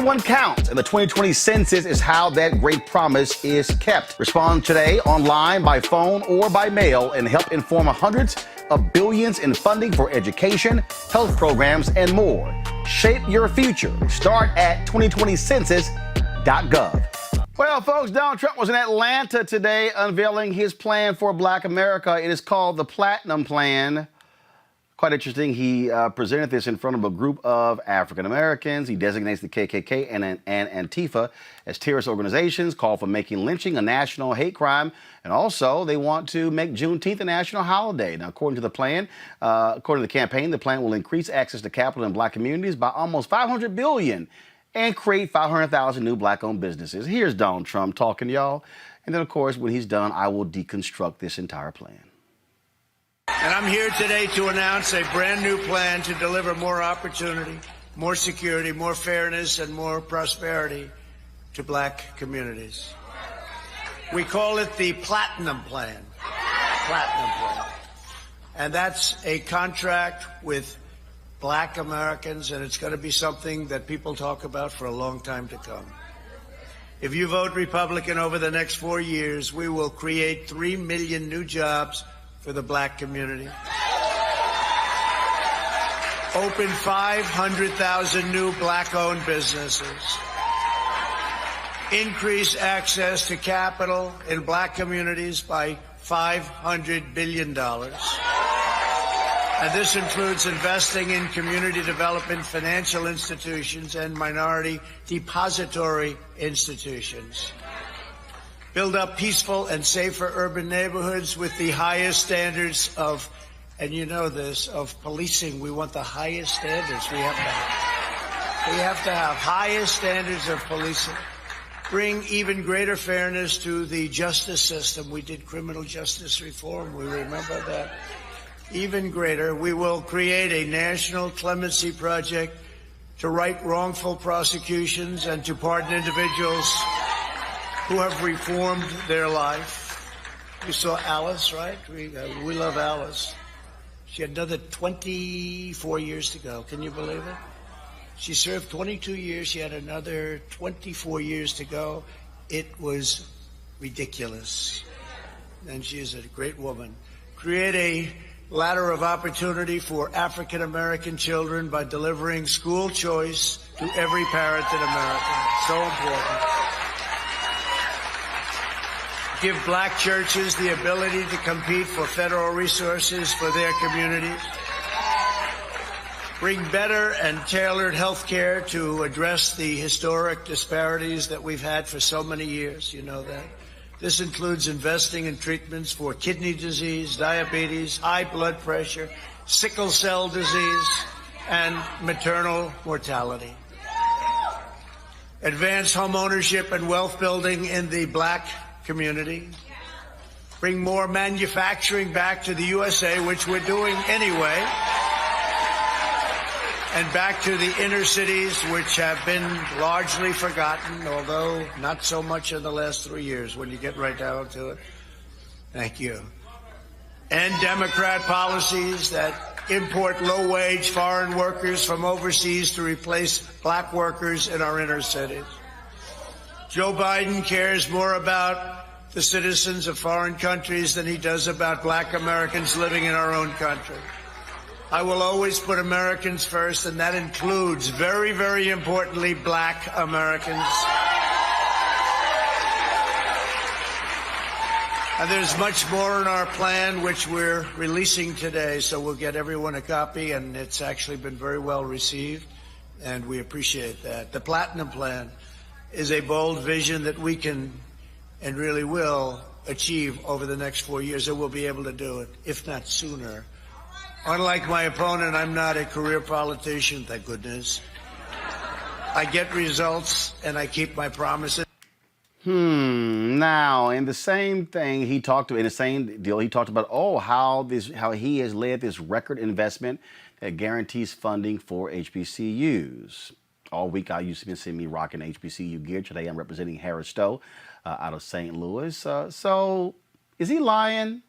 Everyone counts, and the 2020 census is how that great promise is kept. Respond today online, by phone, or by mail and help inform hundreds of billions in funding for education, health programs, and more. Shape your future. Start at 2020census.gov. Well, folks, Donald Trump was in Atlanta today unveiling his plan for Black America. It is called the Platinum Plan. Quite interesting. He presented this in front of a group of African Americans. He designates the KKK and Antifa as terrorist organizations, called for making lynching a national hate crime, and also they want to make Juneteenth a national holiday. Now, according to the plan, according to the campaign, the plan will increase access to capital in Black communities by almost $500 billion and create 500,000 new Black-owned businesses. Here's Donald Trump talking, y'all. And then, of course, when he's done, I will deconstruct this entire plan. And I'm here today to announce a brand new plan to deliver more opportunity, more security, more fairness, and more prosperity to Black communities. We call it the Platinum Plan. Platinum Plan. And that's a contract with Black Americans, and it's going to be something that people talk about for a long time to come. If you vote Republican over the next 4 years, we will create 3 million new jobs for the Black community. Open 500,000 new Black-owned businesses. Increase access to capital in Black communities by $500 billion. And this includes investing in community development, financial institutions, and minority depository institutions. Build up peaceful and safer urban neighborhoods with the highest standards of, and you know this, of policing. We want the highest standards. We have to have highest standards of policing. Bring even greater fairness to the justice system. We did criminal justice reform. We remember that. Even greater, we will create a national clemency project to right wrongful prosecutions and to pardon individuals who have reformed their life. You saw Alice, right? We love Alice. She had another 24 years to go. Can you believe it? She served 22 years. She had another 24 years to go. It was ridiculous. And she is a great woman. Create a ladder of opportunity for African American children by delivering school choice to every parent in America. So important. Give Black churches the ability to compete for federal resources for their communities. Bring better and tailored health care to address the historic disparities that we've had for so many years. You know that. This includes investing in treatments for kidney disease, diabetes, high blood pressure, sickle cell disease, and maternal mortality. Advance home ownership and wealth building in the Black community. Bring more manufacturing back to the USA, which we're doing anyway. And back to the inner cities, which have been largely forgotten, although not so much in the last 3 years when you get right down to it. Thank you. And Democrat policies that import low-wage foreign workers from overseas to replace Black workers in our inner cities. Joe Biden cares more about the citizens of foreign countries than he does about Black Americans living in our own country. I will always put Americans first, and that includes, very, very importantly, Black Americans. And there's much more in our plan, which we're releasing today, so we'll get everyone a copy, and it's actually been very well received, and we appreciate that. The Platinum Plan is a bold vision that we can and really will achieve over the next 4 years, and we'll be able to do it, if not sooner. Unlike my opponent, I'm not a career politician, thank goodness. I get results, and I keep my promises. Now, in the same thing, he talked about how he has led this record investment that guarantees funding for HBCUs. All week, I used to see me rocking HBCU gear. Today, I'm representing Harris Stowe out of St. Louis. So, is he lying?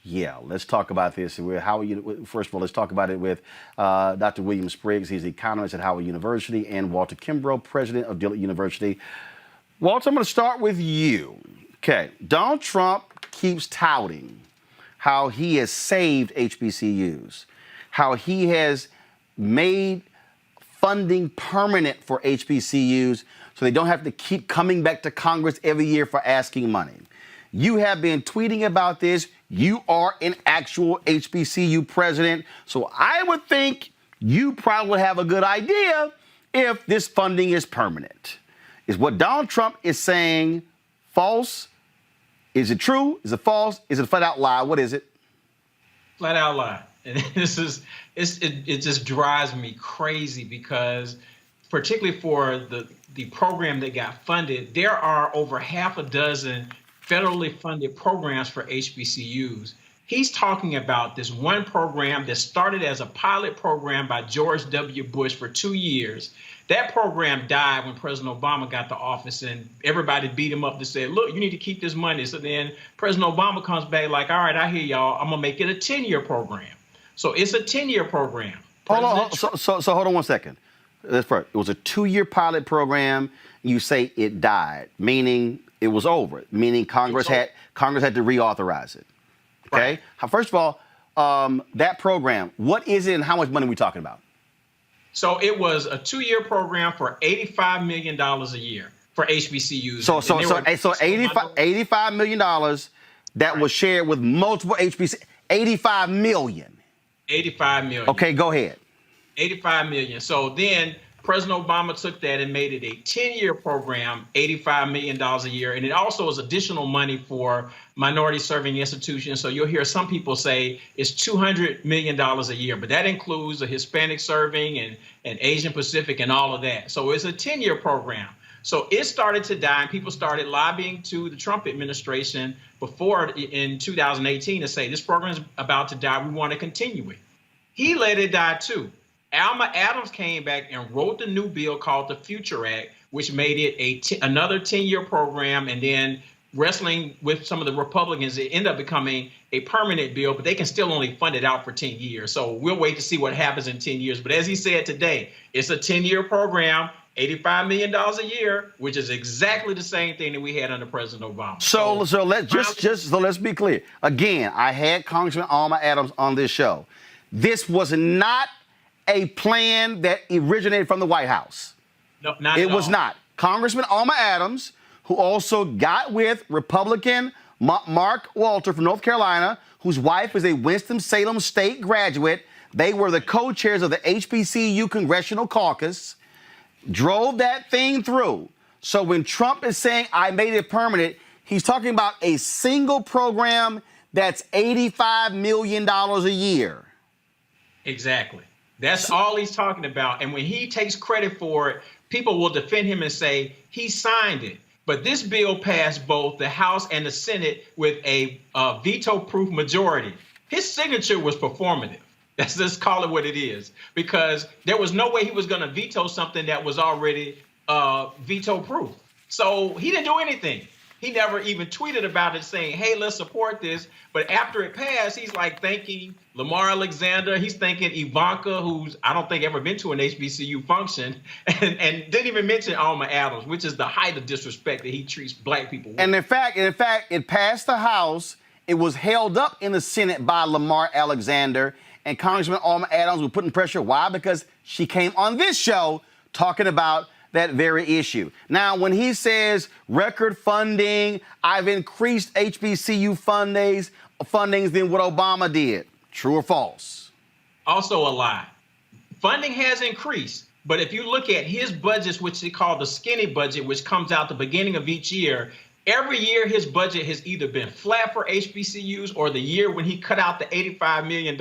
Yeah, let's talk about this. First of all, let's talk about it with Dr. William Spriggs. He's the economist at Howard University, and Walter Kimbrough, president of Dillard University. Walter, I'm going to start with you. Okay, Donald Trump keeps touting how he has saved HBCUs, how he has made funding permanent for HBCUs so they don't have to keep coming back to Congress every year for asking money. You have been tweeting about this. You are an actual HBCU president. So I would think you probably have a good idea if this funding is permanent. Is what Donald Trump is saying false? Is it true? Is it false? Is it a flat out lie? What is it? Flat out lie. And it just drives me crazy because particularly for the program that got funded, there are over half a dozen federally funded programs for HBCUs. He's talking about this one program that started as a pilot program by George W. Bush for 2 years. That program died when President Obama got to office, and everybody beat him up to say, look, you need to keep this money. So then President Obama comes back like, all right, I hear y'all. I'm going to make it a 10-year program. So it's a 10-year program. Hold on. So hold on one second. That's first. It was a 2-year pilot program. You say it died, meaning it was over, meaning Congress had to reauthorize it. Okay. Right. First of all, that program, what is it and how much money are we talking about? So it was a 2-year program for $85 million a year for HBCUs. So $85 million that was shared with multiple HBCUs. $85 million. 85 million. Okay, go ahead. 85 million. So then President Obama took that and made it a 10-year program, $85 million a year. And it also is additional money for minority serving institutions. So you'll hear some people say it's $200 million a year, but that includes the Hispanic serving and Asian Pacific and all of that. So it's a 10-year program. So it started to die, and people started lobbying to the Trump administration before in 2018 to say this program is about to die. We want to continue it. He let it die too. Alma Adams came back and wrote the new bill called the Future Act, which made it another 10-year program. And then wrestling with some of the Republicans, it ended up becoming a permanent bill, but they can still only fund it out for 10 years. So we'll wait to see what happens in 10 years. But as he said today, it's a 10-year program, $85 million a year, which is exactly the same thing that we had under President Obama. So let's be clear. Again, I had Congressman Alma Adams on this show. This was not a plan that originated from the White House. No, not at all. It was not. Congressman Alma Adams, who also got with Republican Mark Walter from North Carolina, whose wife is a Winston-Salem State graduate. They were the co-chairs of the HBCU Congressional Caucus, drove that thing through. So when Trump is saying, I made it permanent, he's talking about a single program that's $85 million a year. Exactly. That's all he's talking about. And when he takes credit for it, people will defend him and say he signed it. But this bill passed both the House and the Senate with a veto-proof majority. His signature was performative. Let's call it what it is, because there was no way he was going to veto something that was already veto-proof. So he didn't do anything. He never even tweeted about it saying, hey, let's support this. But after it passed, he's like thanking Lamar Alexander. He's thanking Ivanka, who's I don't think ever been to an HBCU function, and didn't even mention Alma Adams, which is the height of disrespect that he treats black people with. And in fact, it passed the House. It was held up in the Senate by Lamar Alexander, and Congressman Alma Adams was putting pressure. Why? Because she came on this show talking about that very issue. Now, when he says record funding, I've increased HBCU fundings than what Obama did. True or false? Also a lie. Funding has increased, but if you look at his budgets, which they call the skinny budget, which comes out the beginning of each year, every year his budget has either been flat for HBCUs, or the year when he cut out the $85 million,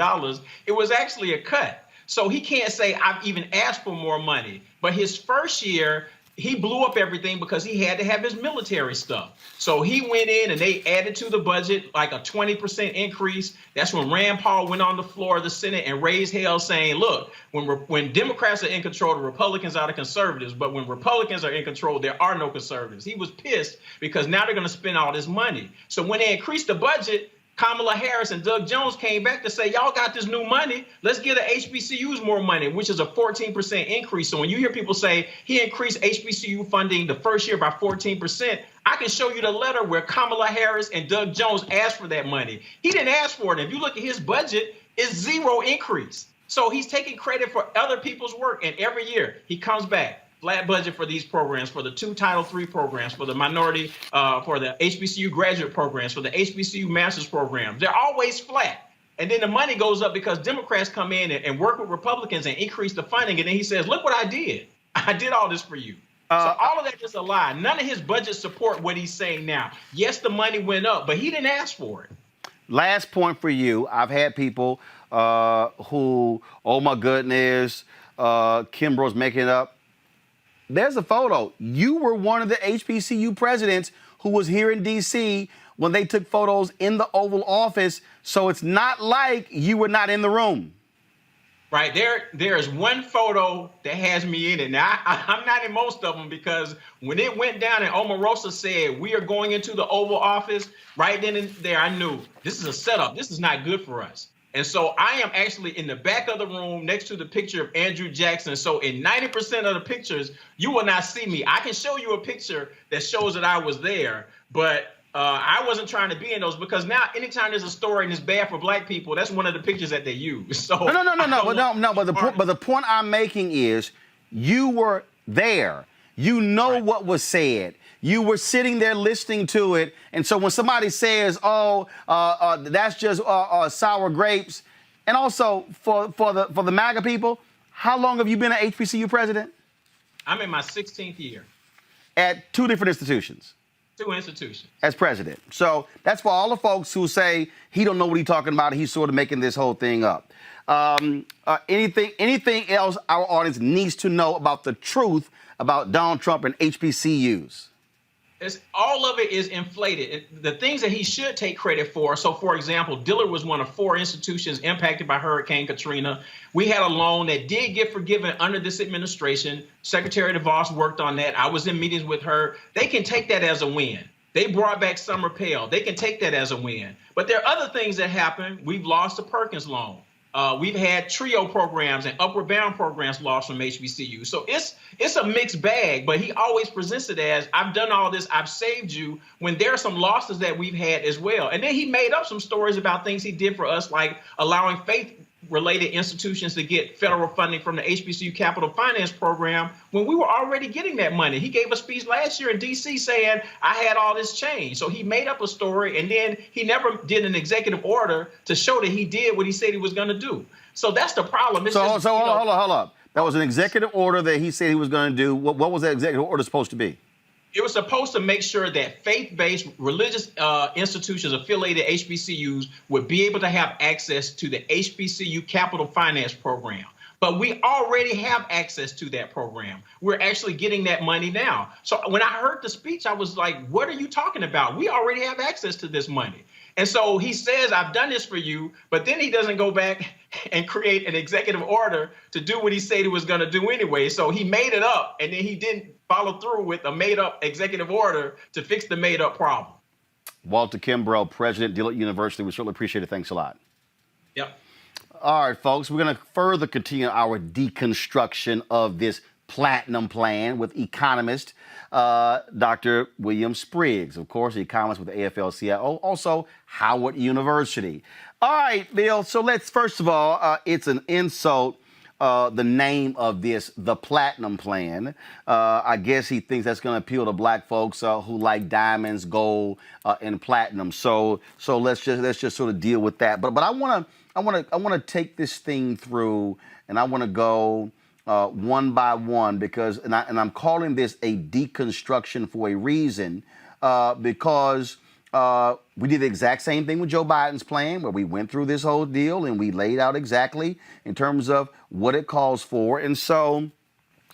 it was actually a cut. So he can't say I've even asked for more money. But his first year, he blew up everything because he had to have his military stuff. So he went in and they added to the budget like a 20% increase. That's when Rand Paul went on the floor of the Senate and raised hell saying, look, when Democrats are in control, the Republicans are the conservatives. But when Republicans are in control, there are no conservatives. He was pissed because now they're going to spend all this money. So when they increased the budget, Kamala Harris and Doug Jones came back to say, y'all got this new money. Let's give the HBCUs more money, which is a 14% increase. So when you hear people say he increased HBCU funding the first year by 14%, I can show you the letter where Kamala Harris and Doug Jones asked for that money. He didn't ask for it. If you look at his budget, it's zero increase. So he's taking credit for other people's work. And every year he comes back. Flat budget for these programs, for the 2 Title III programs, for the minority, for the HBCU graduate programs, for the HBCU master's programs. They're always flat. And then the money goes up because Democrats come in and work with Republicans and increase the funding. And then he says, look what I did. I did all this for you. So all of that is a lie. None of his budgets support what he's saying now. Yes, the money went up, but he didn't ask for it. Last point for you. I've had people who, oh my goodness, Kimbrough's making it up. There's a photo. You were one of the HBCU presidents who was here in D.C. when they took photos in the Oval Office. So it's not like you were not in the room. Right. There is one photo that has me in it. Now, I'm not in most of them because when it went down and Omarosa said we are going into the Oval Office, right then and there, I knew this is a setup. This is not good for us. And so I am actually in the back of the room next to the picture of Andrew Jackson. So in 90% of the pictures, you will not see me. I can show you a picture that shows that I was there, but I wasn't trying to be in those because now anytime there's a story and it's bad for black people, that's one of the pictures that they use. So No. But the point I'm making is you were there. You know Right. what was said. You were sitting there listening to it. And so when somebody says, that's just sour grapes. And also for the MAGA people, how long have you been an HBCU president? I'm in my 16th year. At 2 different institutions. 2 institutions. As president. So that's for all the folks who say he don't know what he's talking about. He's sort of making this whole thing up. Anything else our audience needs to know about the truth about Donald Trump and HBCUs? All of it is inflated. The things that he should take credit for. So, for example, Dillard was one of 4 institutions impacted by Hurricane Katrina. We had a loan that did get forgiven under this administration. Secretary DeVos worked on that. I was in meetings with her. They can take that as a win. They brought back Summer Pell. They can take that as a win. But there are other things that happen. We've lost the Perkins loan. We've had TRIO programs and Upward Bound programs lost from HBCU. So it's a mixed bag, but he always presents it as, I've done all this, I've saved you, when there are some losses that we've had as well. And then he made up some stories about things he did for us, like allowing faith-related institutions to get federal funding from the HBCU Capital Finance Program when we were already getting that money. He gave a speech last year in D.C. saying, I had all this change. So he made up a story, and then he never did an executive order to show that he did what he said he was going to do. So that's the problem. Hold up. That was an executive order that he said he was going to do. What was that executive order supposed to be? It was supposed to make sure that faith-based religious institutions affiliated HBCUs would be able to have access to the HBCU Capital Finance Program. But we already have access to that program. We're actually getting that money now. So when I heard the speech, I was like, what are you talking about? We already have access to this money. And so he says, I've done this for you, but then he doesn't go back and create an executive order to do what he said he was going to do anyway. So he made it up, and then he didn't follow through with a made-up executive order to fix the made-up problem. Walter Kimbrough, President, Dillard University. We certainly appreciate it. Thanks a lot. Yep. All right, folks, we're going to further continue our deconstruction of this platinum plan with economist Dr. William Spriggs, of course, economist with the AFL-CIO, also Howard University. All right, Bill, so let's, first of all, it's an insult, the name of this, the Platinum Plan. I guess he thinks that's going to appeal to black folks who like diamonds, gold, and platinum. So let's just sort of deal with that. But I want to take this thing through, and I want to go one by one because I'm calling this a deconstruction for a reason because we did the exact same thing with Joe Biden's plan, where we went through this whole deal and we laid out exactly in terms of what it calls for. And so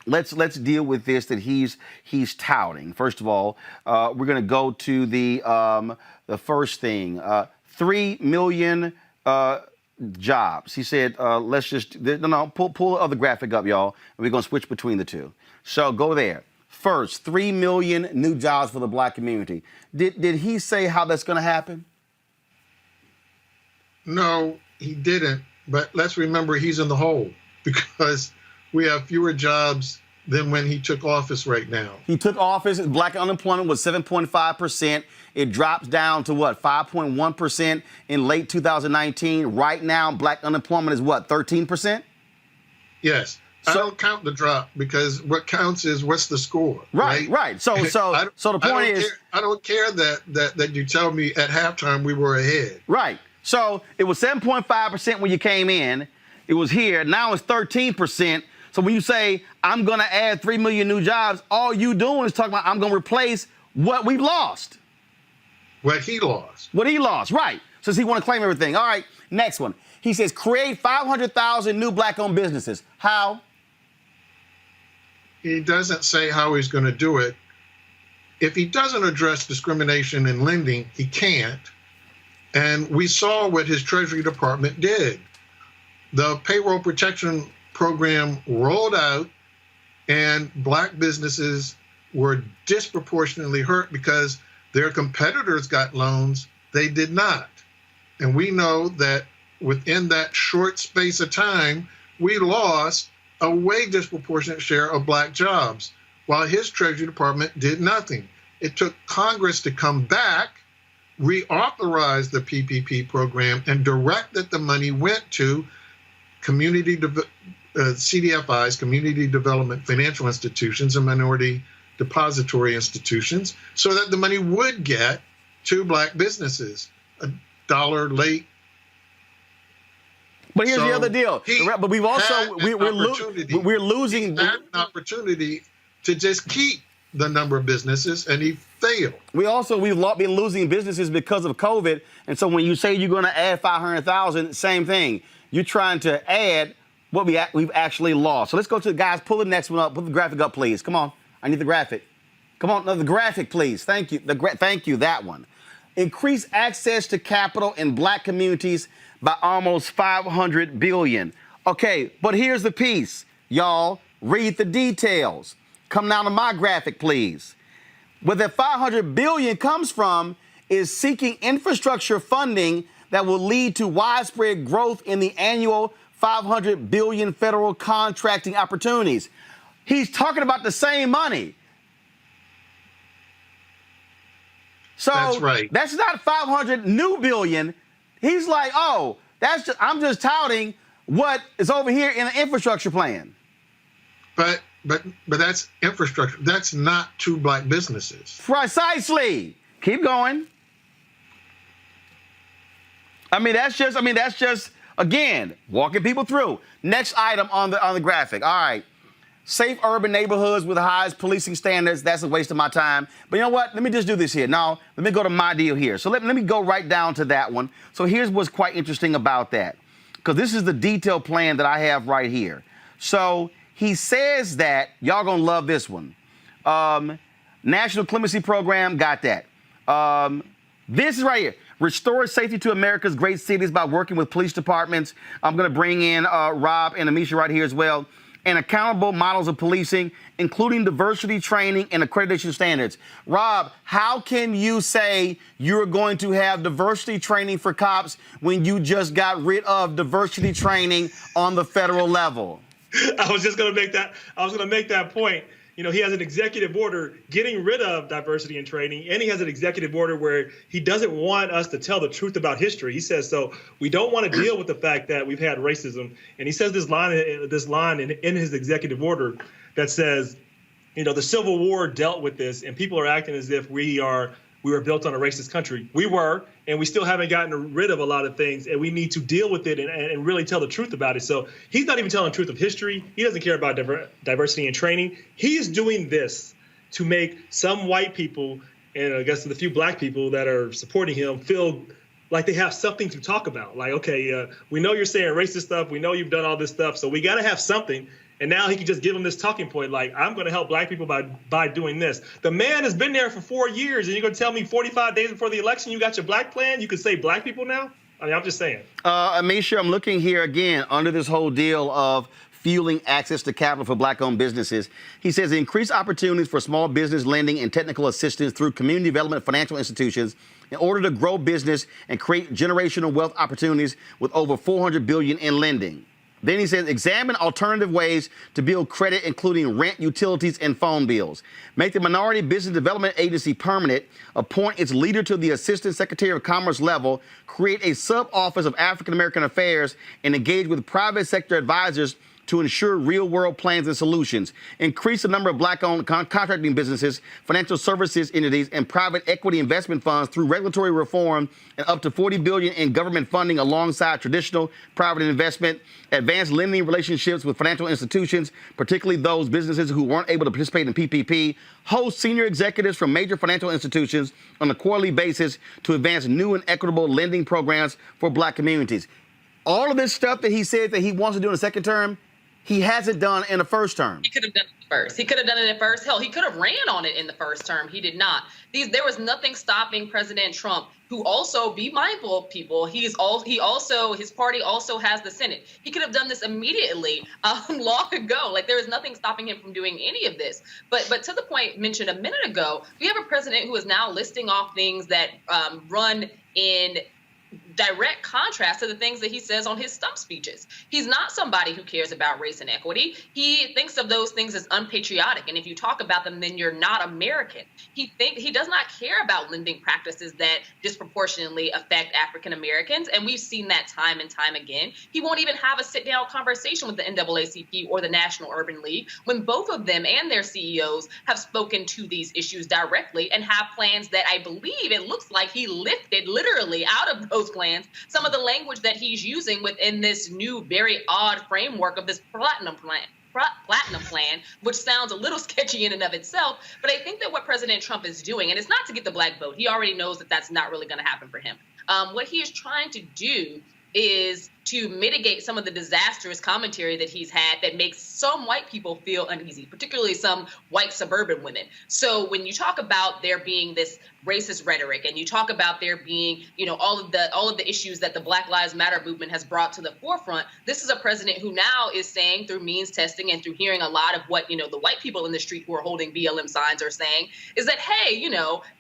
let's deal with this that he's touting. First of all, we're going to go to the first thing, 3 million jobs. He said, let's just pull the other graphic up, y'all, and we're going to switch between the two. So go there. First, 3 million new jobs for the black community. Did he say how that's going to happen? No, he didn't. But let's remember he's in the hole because we have fewer jobs than when he took office right now. He took office, black unemployment was 7.5%. It drops down to what, 5.1% in late 2019. Right now, black unemployment is what, 13%? Yes. I don't count the drop because what counts is what's the score. Right. So the point is, I don't care that you tell me at halftime we were ahead. Right. So it was 7.5% when you came in. It was here. Now it's 13%. So when you say, I'm going to add 3 million new jobs, all you doing is talking about I'm going to replace what we've lost. What he lost. What he lost, right. Since he want to claim everything. All right, next one. He says, create 500,000 new black-owned businesses. How? He doesn't say how he's going to do it. If he doesn't address discrimination in lending, he can't. And we saw what his Treasury Department did. The payroll protection program rolled out, and black businesses were disproportionately hurt because their competitors got loans, they did not. And we know that within that short space of time, we lost a way disproportionate share of black jobs, while his Treasury Department did nothing. It took Congress to come back, reauthorize the PPP program, and direct that the money went to CDFIs, community development financial institutions, and minority depository institutions, so that the money would get to black businesses. $1 late. But here's the other deal. But we've also we're losing. He had an opportunity to just keep the number of businesses, and he failed. We've been losing businesses because of COVID, and so when you say you're going to add 500,000, same thing. You're trying to add what we've actually lost. So let's go to the guys. Pull the next one up. Put the graphic up, please. Come on. I need the graphic. Come on, no, the graphic, please. Thank you. Thank you. That one. Increase access to capital in black communities by almost $500 billion. Okay, but here's the piece. Y'all, read the details. Come down to my graphic, please. Where the $500 billion comes from is seeking infrastructure funding that will lead to widespread growth in the annual $500 billion federal contracting opportunities. He's talking about the same money. So that's right. That's not 500 new billion. He's like, oh, I'm just touting what is over here in the infrastructure plan. But that's infrastructure. That's not to black businesses. Precisely. Keep going. That's just again walking people through. Next item on the graphic. All right. Safe urban neighborhoods with the highest policing standards. That's a waste of my time. But you know what? Let me just do this here. Now, let me go to my deal here. So let me go right down to that one. So here's what's quite interesting about that. Because this is the detailed plan that I have right here. So he says that, y'all gonna love this one. National Clemency Program, got that. This is right here. Restore safety to America's great cities by working with police departments. I'm gonna bring in Rob and Amisha right here as well. And accountable models of policing, including diversity training and accreditation standards. Rob, how can you say you're going to have diversity training for cops when you just got rid of diversity training on the federal level? I was going to make that point. You know, he has an executive order getting rid of diversity and training, and he has an executive order where he doesn't want us to tell the truth about history. He says, so we don't want to deal with the fact that we've had racism. And he says this line in his executive order that says, you know, the Civil War dealt with this, and people are acting as if we were built on a racist country. We were, and we still haven't gotten rid of a lot of things, and we need to deal with it and really tell the truth about it. So he's not even telling the truth of history. He doesn't care about diversity and training. He is doing this to make some white people, and I guess the few black people that are supporting him, feel like they have something to talk about. Like, okay, we know you're saying racist stuff. We know you've done all this stuff. So we got to have something. And now he can just give them this talking point, like, I'm going to help black people by doing this. The man has been there for 4 years, and you're going to tell me 45 days before the election you got your black plan? You can say black people now? I mean, I'm just saying. Amisha, I'm looking here again under this whole deal of fueling access to capital for black-owned businesses. He says increase opportunities for small business lending and technical assistance through community development financial institutions in order to grow business and create generational wealth opportunities with over $400 billion in lending. Then he says, examine alternative ways to build credit, including rent, utilities, and phone bills. Make the Minority Business Development Agency permanent. Appoint its leader to the Assistant Secretary of Commerce level. Create a sub-office of African American Affairs and engage with private sector advisors to ensure real-world plans and solutions. Increase the number of black-owned contracting businesses, financial services entities, and private equity investment funds through regulatory reform and up to $40 billion in government funding alongside traditional private investment. Advance lending relationships with financial institutions, particularly those businesses who weren't able to participate in PPP. Host senior executives from major financial institutions on a quarterly basis to advance new and equitable lending programs for black communities. All of this stuff that he said that he wants to do in the second term, he hasn't done in the first term. He could have done it first. He could have done it at first. Hell, he could have ran on it in the first term. He did not. There was nothing stopping President Trump, who also, be mindful of people, his party also has the Senate. He could have done this immediately long ago. Like, there is nothing stopping him from doing any of this. But to the point mentioned a minute ago, we have a president who is now listing off things that run in direct contrast to the things that he says on his stump speeches. He's not somebody who cares about race and equity. He thinks of those things as unpatriotic. And if you talk about them, then you're not American. He does not care about lending practices that disproportionately affect African Americans. And we've seen that time and time again. He won't even have a sit-down conversation with the NAACP or the National Urban League when both of them and their CEOs have spoken to these issues directly and have plans that I believe it looks like he lifted literally out of those plans some of the language that he's using within this new, very odd framework of this platinum plan, which sounds a little sketchy in and of itself. But I think that what President Trump is doing, and it's not to get the black vote, he already knows that that's not really going to happen for him. What he is trying to do is to mitigate some of the disastrous commentary that he's had that makes some white people feel uneasy, particularly some white suburban women. So when you talk about there being this racist rhetoric and you talk about there being, all of the issues that the Black Lives Matter movement has brought to the forefront, this is a president who now is saying through means testing and through hearing a lot of what, the white people in the street who are holding BLM signs are saying is that, hey,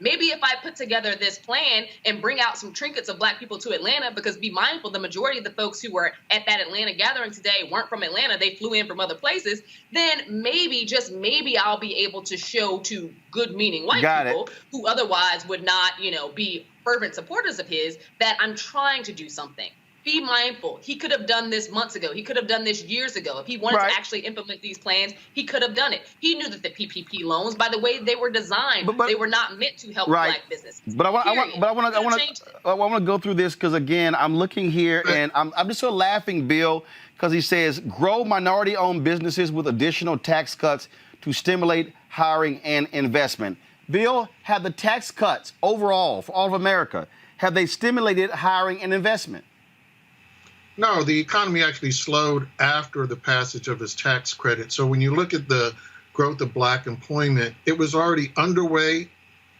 maybe if I put together this plan and bring out some trinkets of black people to Atlanta, because be mindful, the majority of the folks who were at that Atlanta gathering today weren't from Atlanta, they flew in from other places, then maybe, just maybe, I'll be able to show to good-meaning white people who otherwise would not, be fervent supporters of his, that I'm trying to do something. Be mindful. He could have done this months ago. He could have done this years ago. If he wanted to actually implement these plans, he could have done it. He knew that the PPP loans, by the way they were designed, they were not meant to help black businesses. But I want to go through this because, again, I'm looking here and I'm just sort of laughing, Bill, because he says grow minority-owned businesses with additional tax cuts to stimulate hiring and investment. Bill, have the tax cuts overall for all of America, have they stimulated hiring and investment? No, the economy actually slowed after the passage of his tax credit. So when you look at the growth of black employment, it was already underway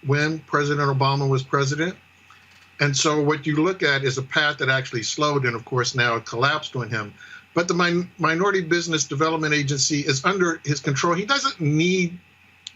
when President Obama was president. And so what you look at is a path that actually slowed, and of course now it collapsed on him. But the Minority Business Development Agency is under his control. He doesn't need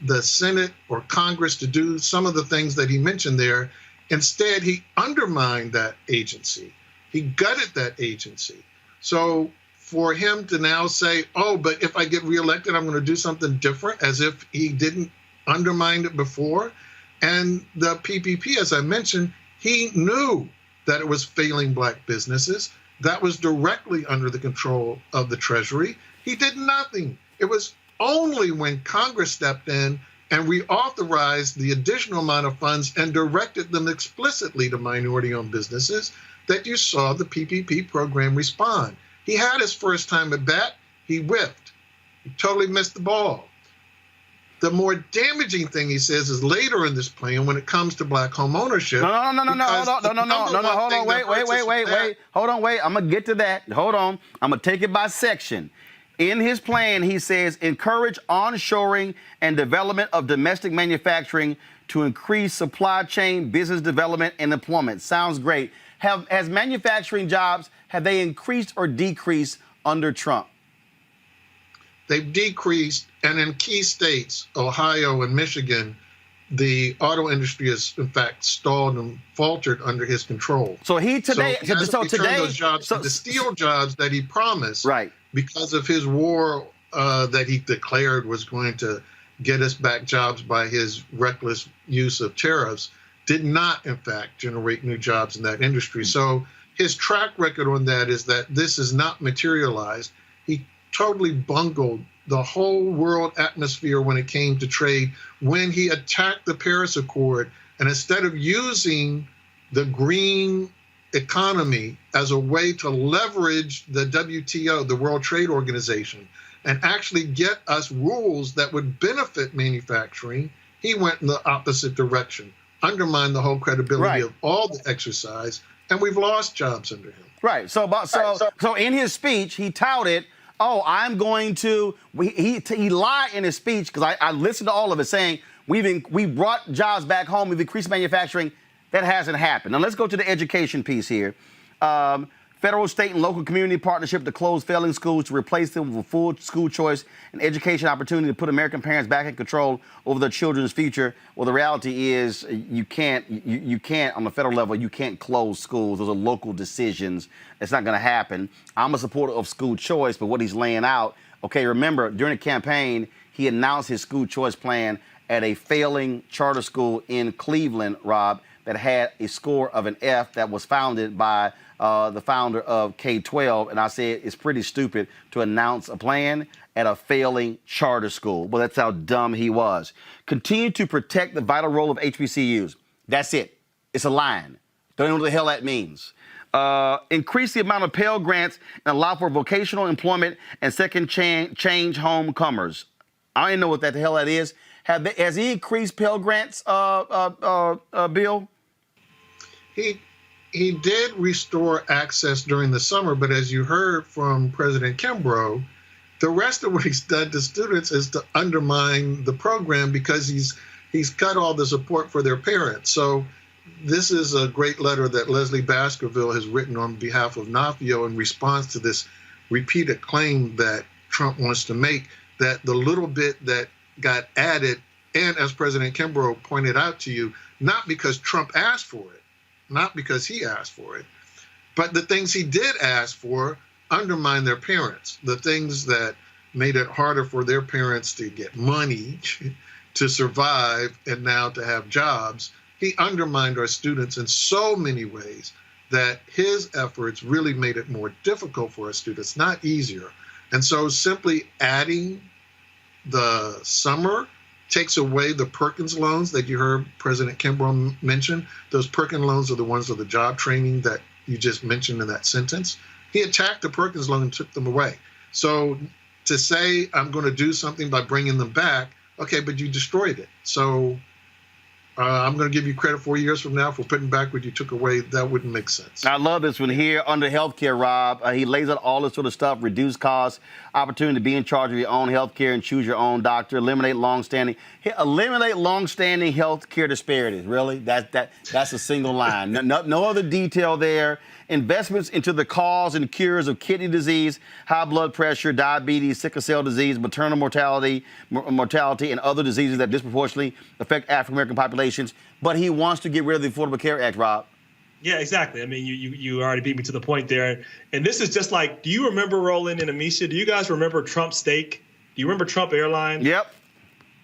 the Senate or Congress to do some of the things that he mentioned there. Instead, he undermined that agency. He gutted that agency. So for him to now say, oh, but if I get reelected, I'm going to do something different, as if he didn't undermine it before. And the PPP, as I mentioned, he knew that it was failing black businesses. That was directly under the control of the Treasury. He did nothing. It was only when Congress stepped in and reauthorized the additional amount of funds and directed them explicitly to minority-owned businesses that you saw the PPP program respond. He had his first time at bat. He whiffed. He totally missed the ball. The more damaging thing, he says, is later in this plan when it comes to black home ownership. No, hold on, wait. Hold on, wait. I'm going to get to that. Hold on. I'm going to take it by section. In his plan, he says, encourage onshoring and development of domestic manufacturing to increase supply chain, business development, and employment. Sounds great. Has manufacturing jobs, have they increased or decreased under Trump? They've decreased, and in key states, Ohio and Michigan, the auto industry has, in fact, stalled and faltered under his control. So he today, he hasn't returned those jobs, the steel jobs that he promised, right, because of his war that he declared was going to get us back jobs by his reckless use of tariffs, did not, in fact, generate new jobs in that industry. So his track record on that is that this is not materialized. He totally bungled the whole world atmosphere when it came to trade, when he attacked the Paris Accord, and instead of using the green economy as a way to leverage the WTO, the World Trade Organization, and actually get us rules that would benefit manufacturing, he went in the opposite direction, undermined the whole credibility of all the exercise, and we've lost jobs under him. Right. So in his speech, he touted, "Oh, I'm going to." He lied in his speech, because I listened to all of it, saying we brought jobs back home, we've increased manufacturing. That hasn't happened. Now let's go to the education piece here. Federal, state, and local community partnership to close failing schools to replace them with full school choice and education opportunity to put American parents back in control over their children's future. Well, the reality is you can't on the federal level, you can't close schools. Those are local decisions. It's not going to happen. I'm a supporter of school choice, but what he's laying out, okay, remember, during the campaign, he announced his school choice plan at a failing charter school in Cleveland, Rob, that had a score of an F, that was founded by the founder of K-12. And I said, it's pretty stupid to announce a plan at a failing charter school. Well, that's how dumb he was. Continue to protect the vital role of HBCUs. That's it. It's a line. Don't know what the hell that means. Increase the amount of Pell Grants and allow for vocational employment and second change homecomers. I don't even know what the hell that is. Has he increased Pell Grants, Bill? He did restore access during the summer, but as you heard from President Kimbrough, the rest of what he's done to students is to undermine the program, because he's cut all the support for their parents. So this is a great letter that Leslie Baskerville has written on behalf of NAFIO in response to this repeated claim that Trump wants to make, that the little bit that got added, and as President Kimbrough pointed out to you, not because Trump asked for it, not because he asked for it, but the things he did ask for undermined their parents. The things that made it harder for their parents to get money, to survive, and now to have jobs. He undermined our students in so many ways that his efforts really made it more difficult for our students, not easier. And so simply adding the summer takes away the Perkins loans that you heard President Kimbrough mention. Those Perkins loans are the ones of the job training that you just mentioned in that sentence. He attacked the Perkins loan and took them away. So to say I'm going to do something by bringing them back, okay, but you destroyed it. So I'm going to give you credit 4 years from now for putting back what you took away. That wouldn't make sense. I love this one here under healthcare, Rob. He lays out all this sort of stuff: reduce costs, opportunity to be in charge of your own healthcare and choose your own doctor, eliminate long-standing healthcare disparities. Really, that's a single line. No other detail there. Investments into the cause and cures of kidney disease, high blood pressure, diabetes, sickle cell disease, maternal mortality, and other diseases that disproportionately affect African-American populations. But he wants to get rid of the Affordable Care Act, Rob. Yeah, exactly. I mean, you already beat me to the point there. And this is just like, do you remember, Roland and Amisha, do you guys remember Trump Steak? Do you remember Trump Airlines? Yep.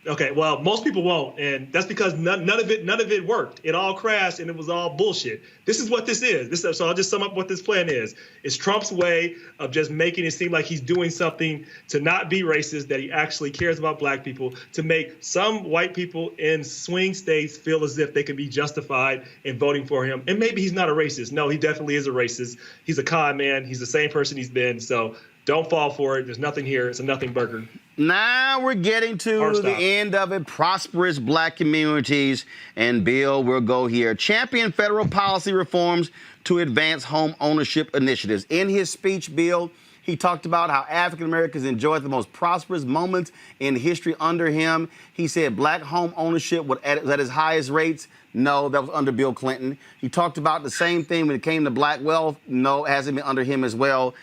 Okay, well, most people won't, and that's because none of it worked. It all crashed, and it was all bullshit. This is what this is. So I'll just sum up what this plan is. It's Trump's way of just making it seem like he's doing something to not be racist, that he actually cares about black people, to make some white people in swing states feel as if they can be justified in voting for him. And maybe he's not a racist. No, he definitely is a racist. He's a con man. He's the same person he's been. So don't fall for it. There's nothing here. It's a nothing burger. Now we're getting to the end of it. Prosperous black communities. And Bill, we'll go here. Champion federal policy reforms to advance home ownership initiatives. In his speech, Bill, he talked about how African Americans enjoyed the most prosperous moments in history under him. He said black home ownership was at its highest rates. No, that was under Bill Clinton. He talked about the same thing when it came to black wealth. No, it hasn't been under him as well.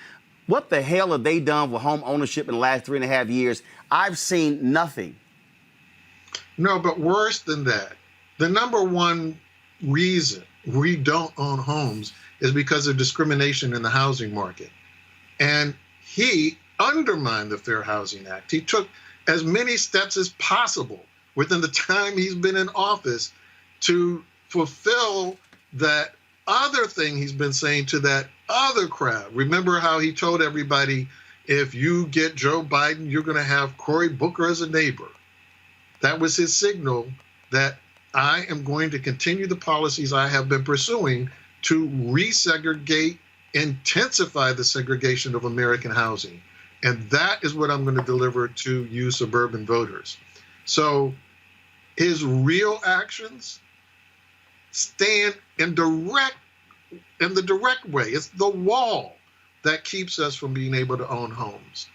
What the hell have they done with home ownership in the last 3.5 years? I've seen nothing. No, but worse than that, the number one reason we don't own homes is because of discrimination in the housing market. And he undermined the Fair Housing Act. He took as many steps as possible within the time he's been in office to fulfill that other thing he's been saying to that other crowd. Remember how he told everybody, if you get Joe Biden, you're going to have Cory Booker as a neighbor. That was his signal that I am going to continue the policies I have been pursuing to resegregate, intensify the segregation of American housing. And that is what I'm going to deliver to you suburban voters. So his real actions stand in the direct way. It's the wall that keeps us from being able to own homes.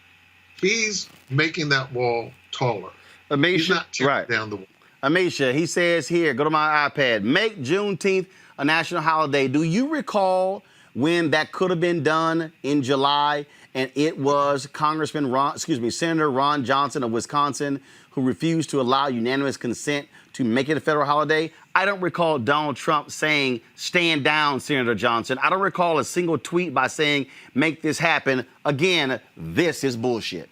He's making that wall taller. He's not tearing down the wall. Amisha, he says here, go to my iPad, make Juneteenth a national holiday. Do you recall when that could have been done in July? And it was Senator Ron Johnson of Wisconsin who refused to allow unanimous consent to make it a federal holiday. I don't recall Donald Trump saying, stand down, Senator Johnson. I don't recall a single tweet by saying, make this happen. Again, this is bullshit.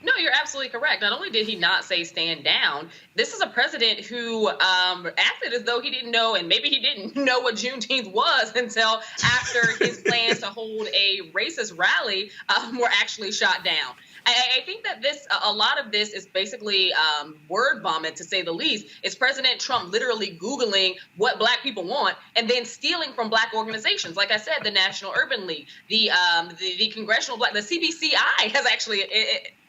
No, you're absolutely correct. Not only did he not say stand down, this is a president who acted as though he didn't know, and maybe he didn't know what Juneteenth was until after his plans to hold a racist rally were actually shot down. I think that a lot of this is basically word vomit, to say the least. It's President Trump literally Googling what Black people want and then stealing from Black organizations. Like I said, the National Urban League, the Congressional Black, the CBCI has actually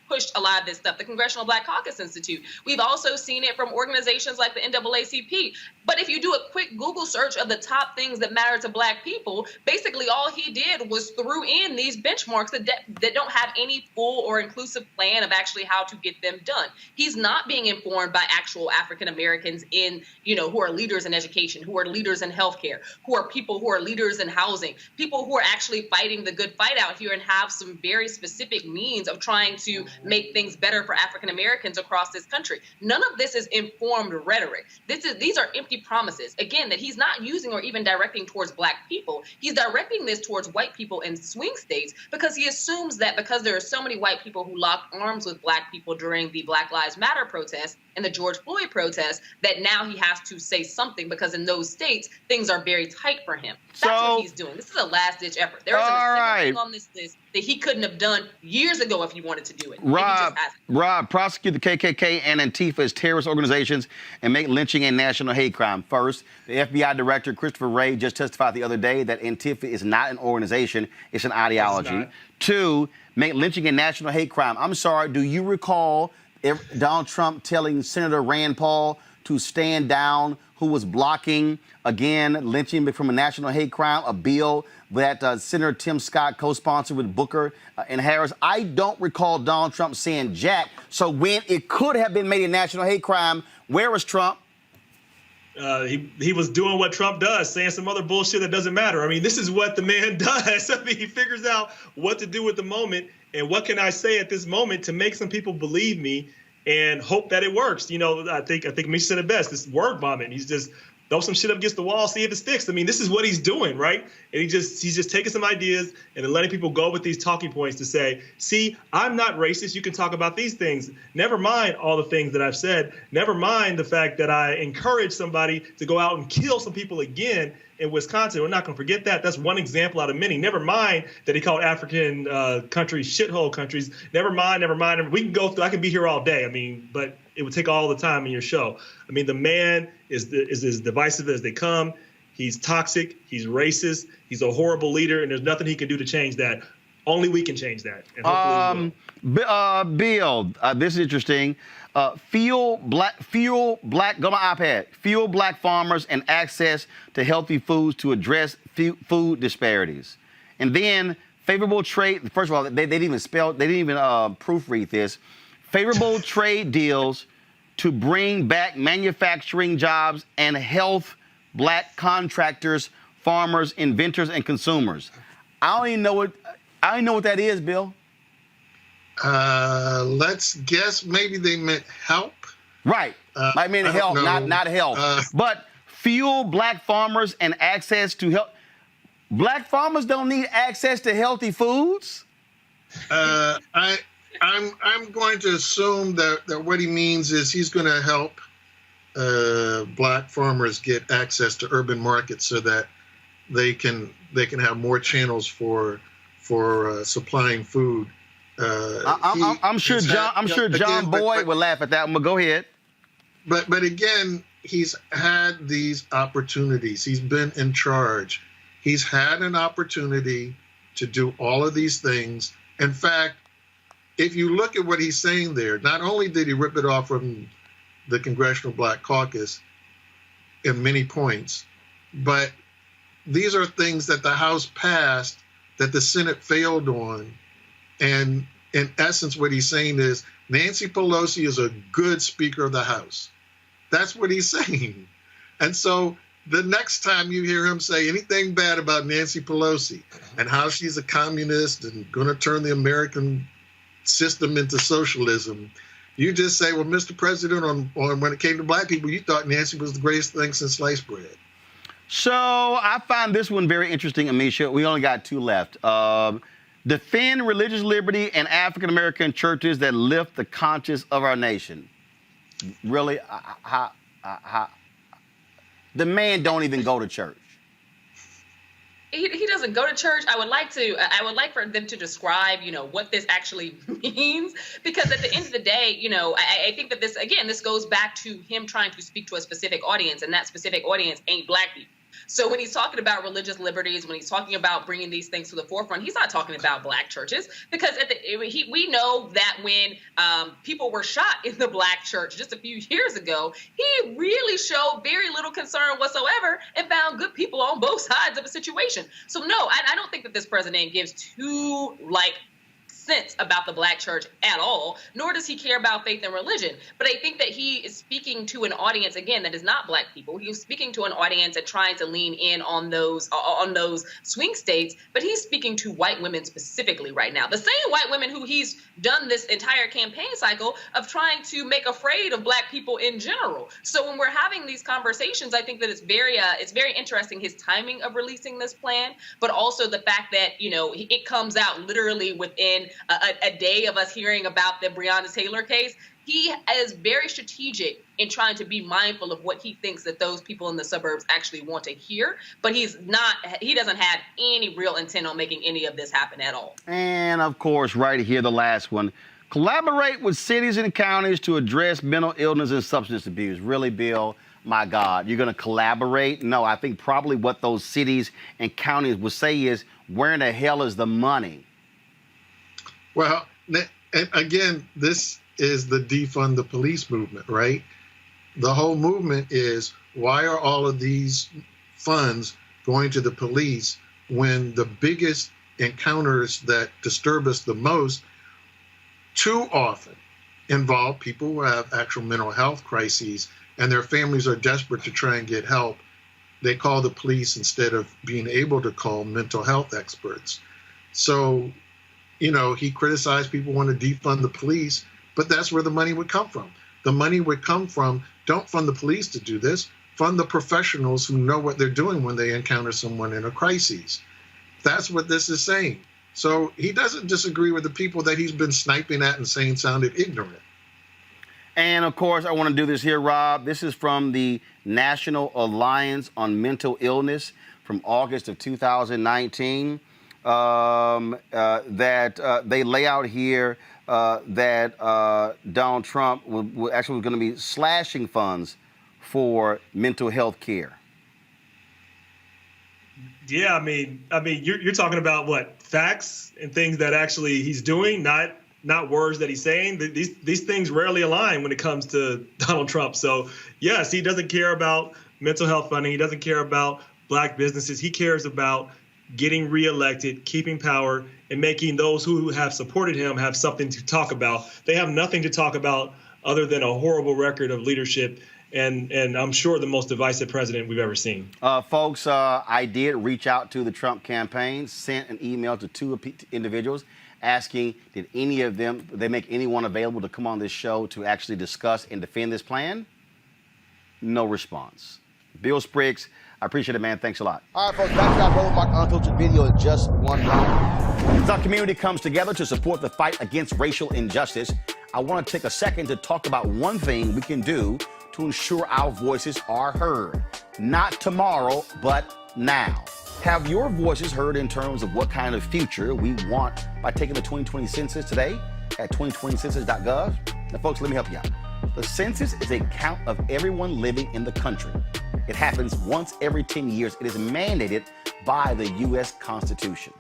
pushed a lot of this stuff, the Congressional Black Caucus Institute. We've also seen it from organizations like the NAACP. But if you do a quick Google search of the top things that matter to Black people, basically all he did was threw in these benchmarks that don't have any full or inclusive plan of actually how to get them done. He's not being informed by actual African Americans who are leaders in education, who are leaders in healthcare, who are people who are leaders in housing, people who are actually fighting the good fight out here and have some very specific means of trying to make things better for African Americans across this country. None of this is informed rhetoric. These are empty promises, again, that he's not using or even directing towards Black people. He's directing this towards white people in swing states because he assumes that because there are so many white people who locked arms with Black people during the Black Lives Matter protests and the George Floyd protests, that now he has to say something because in those states, things are very tight for him. That's what he's doing. This is a last-ditch effort. There isn't a single thing on this list that he couldn't have done years ago if he wanted to do it. Rob, prosecute the KKK and Antifa as terrorist organizations and make lynching a national hate crime. First, the FBI director, Christopher Wray, just testified the other day that Antifa is not an organization, it's an ideology. Two, make lynching a national hate crime. I'm sorry, do you recall Donald Trump telling Senator Rand Paul to stand down, who was blocking, again, lynching from a national hate crime, a bill that Senator Tim Scott co-sponsored with Booker and Harris? I don't recall Donald Trump saying jack. So when it could have been made a national hate crime, where was Trump? He was doing what Trump does, saying some other bullshit that doesn't matter. I mean, this is what the man does. I mean, he figures out what to do with the moment and what can I say at this moment to make some people believe me and hope that it works. I think Misha said it best. This word vomit. He's just throw some shit up against the wall, see if it sticks. I mean, this is what he's doing, right? And he's just taking some ideas and then letting people go with these talking points to say, see, I'm not racist. You can talk about these things. Never mind all the things that I've said. Never mind the fact that I encourage somebody to go out and kill some people again in Wisconsin. We're not going to forget that. That's one example out of many. Never mind that he called African countries shithole countries. Never mind. We can go through. I can be here all day. I mean, but it would take all the time in your show. I mean, the man is as divisive as they come. He's toxic. He's racist. He's a horrible leader, and there's nothing he can do to change that. Only we can change that. And hopefully we will. Bill, this is interesting. Fuel black. Go to my iPad. Fuel Black farmers and access to healthy foods to address food disparities. And then favorable trade. First of all, they didn't even proofread this. Favorable trade deals to bring back manufacturing jobs and health Black contractors, farmers, inventors, and consumers. I don't even know what that is, Bill. Let's guess maybe they meant help. Right. I mean I health, don't know. not health. But fuel black farmers and access to health. Black farmers don't need access to healthy foods. I'm going to assume that what he means is he's going to help black farmers get access to urban markets so that they can have more channels for supplying food. I'm sure John Boyd would laugh at that one, but go ahead. But again, he's had these opportunities. He's been in charge. He's had an opportunity to do all of these things. In fact, if you look at what he's saying there, not only did he rip it off from the Congressional Black Caucus in many points, but these are things that the House passed that the Senate failed on. And in essence, what he's saying is Nancy Pelosi is a good Speaker of the House. That's what he's saying. And so the next time you hear him say anything bad about Nancy Pelosi and how she's a communist and going to turn the American system into socialism, you just say, well, Mr. President, on when it came to black people, you thought Nancy was the greatest thing since sliced bread. So I find this one very interesting, Amisha. We only got two left. Defend religious liberty and African-American churches that lift the conscience of our nation. Really? The man don't even go to church. He doesn't go to church. I would like for them to describe, what this actually means, because at the end of the day, I think that this goes back to him trying to speak to a specific audience, and that specific audience ain't black people. So when he's talking about religious liberties, when he's talking about bringing these things to the forefront, he's not talking about black churches, because we know that when people were shot in the black church just a few years ago, he really showed very little concern whatsoever and found good people on both sides of the situation. So no, I don't think that this president gives two sense about the black church at all, nor does he care about faith and religion. But I think that he is speaking to an audience, again, that is not black people. He's speaking to an audience and trying to lean in on those swing states, but he's speaking to white women specifically right now. The same white women who he's done this entire campaign cycle of trying to make afraid of black people in general. So when we're having these conversations, I think that it's very interesting, his timing of releasing this plan, but also the fact that, it comes out literally within a day of us hearing about the Breonna Taylor case. He is very strategic in trying to be mindful of what he thinks that those people in the suburbs actually want to hear, but he doesn't have any real intent on making any of this happen at all. And of course, right here, the last one. Collaborate with cities and counties to address mental illness and substance abuse. Really, Bill? My God, you're going to collaborate? No, I think probably what those cities and counties would say is, where in the hell is the money? Well, and again, this is the defund the police movement, right? The whole movement is, why are all of these funds going to the police when the biggest encounters that disturb us the most too often involve people who have actual mental health crises and their families are desperate to try and get help? They call the police instead of being able to call mental health experts. So, he criticized people want to defund the police, but that's where the money would come from. The money would come from, don't fund the police to do this, fund the professionals who know what they're doing when they encounter someone in a crisis. That's what this is saying. So he doesn't disagree with the people that he's been sniping at and saying sounded ignorant. And of course, I want to do this here, Rob. This is from the National Alliance on Mental Illness from August of 2019. That they lay out here that Donald Trump was going to be slashing funds for mental health care. Yeah, I mean, you're talking about what, facts and things that actually he's doing, not words that he's saying. These things rarely align when it comes to Donald Trump. So yes, he doesn't care about mental health funding. He doesn't care about black businesses. He cares about getting reelected, keeping power, and making those who have supported him have something to talk about. They have nothing to talk about other than a horrible record of leadership and I'm sure the most divisive president we've ever seen. Folks, I did reach out to the Trump campaign, sent an email to two individuals, asking, did any of them, they make anyone available to come on this show to actually discuss and defend this plan? No response. Bill Spriggs, I appreciate it, man. Thanks a lot. All right, folks, back to our Road Mark Unfiltered video in just one round. As our community comes together to support the fight against racial injustice, I want to take a second to talk about one thing we can do to ensure our voices are heard. Not tomorrow, but now. Have your voices heard in terms of what kind of future we want by taking the 2020 census today at 2020census.gov? Now, folks, let me help you out. The census is a count of everyone living in the country. It happens once every 10 years. It is mandated by the U.S. Constitution.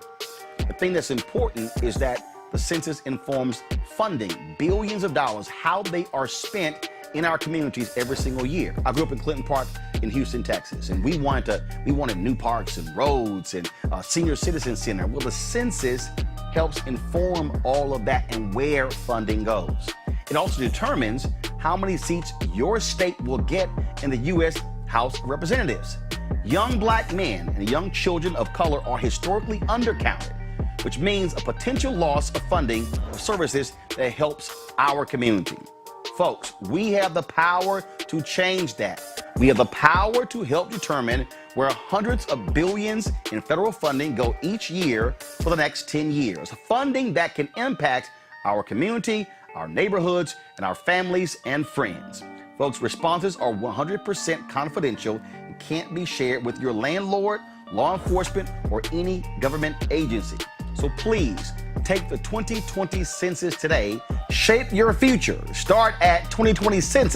The thing that's important is that the census informs funding, billions of dollars, how they are spent in our communities every single year. I grew up in Clinton Park in Houston, Texas, and we wanted new parks and roads and a senior citizen center. Well, the census helps inform all of that and where funding goes. It also determines how many seats your state will get in the U.S. House of Representatives. Young black men and young children of color are historically undercounted, which means a potential loss of funding of services that helps our community. Folks, we have the power to change that. We have the power to help determine where hundreds of billions in federal funding go each year for the next 10 years. Funding that can impact our community, our neighborhoods, and our families and friends. Folks, responses are 100% confidential and can't be shared with your landlord, law enforcement, or any government agency. So please take the 2020 census today. Shape your future. Start at 2020census.